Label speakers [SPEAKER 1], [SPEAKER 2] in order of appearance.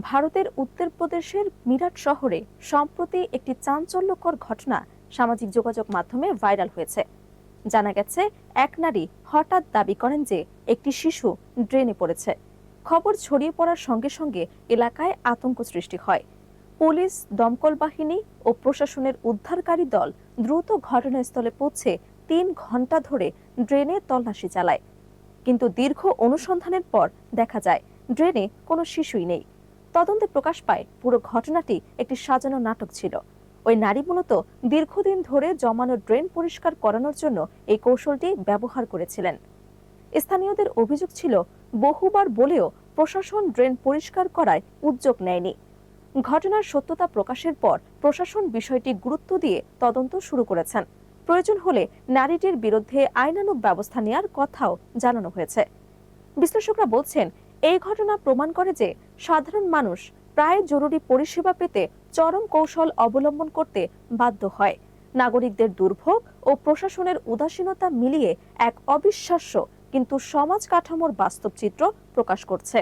[SPEAKER 1] ভারতের উত্তরপ্রদেশের মিরাট শহরে সম্প্রতি একটি চাঞ্চল্যকর ঘটনা সামাজিক যোগাযোগ মাধ্যমে ভাইরাল হয়েছে। জানা গেছে, এক নারী হঠাৎ দাবি করেন যে একটি শিশু ড্রেনে পড়েছে। খবর ছড়িয়ে পড়ার সঙ্গে সঙ্গে এলাকায় আতঙ্ক সৃষ্টি হয়। পুলিশ, দমকল বাহিনী ও প্রশাসনের উদ্ধারকারী দল দ্রুত ঘটনাস্থলে পৌঁছে ৩ ঘন্টা ধরে ড্রেনে তল্লাশি চালায়। কিন্তু দীর্ঘ অনুসন্ধানের পর দেখা যায় ড্রেনে কোনো শিশুই নেই। তদন্তে প্রকাশ পায় পুরো ঘটনাটি একটি সাজানো নাটক ছিল। ওই নারী মূলত দীর্ঘদিন ধরে জমানো ড্রেন পরিষ্কার করানোর জন্য এই কৌশলটি ব্যবহার করেছিলেন। স্থানীয়দের অভিযোগ ছিল, বহুবার বলেও প্রশাসন ড্রেন পরিষ্কার করায় উদ্যোগ নেয়নি। ঘটনার সত্যতা প্রকাশের পর প্রশাসন বিষয়টি গুরুত্ব দিয়ে তদন্ত শুরু করেছেন। প্রয়োজন হলে নারীটির বিরুদ্ধে আইনানুগ ব্যবস্থা নেওয়ার কথাও জানানো হয়েছে। বিশ্লেষকরা বলছেন, এই ঘটনা প্রমাণ করে যে সাধারণ মানুষ প্রায় জরুরি পরিষেবা পেতে চরম কৌশল অবলম্বন করতে বাধ্য হয়। নাগরিকদের দুর্ভোগ ও প্রশাসনের উদাসীনতা মিলিয়ে এক অবিশ্বাস্য কিন্তু সমাজ কাঠামোর বাস্তব চিত্র প্রকাশ করছে।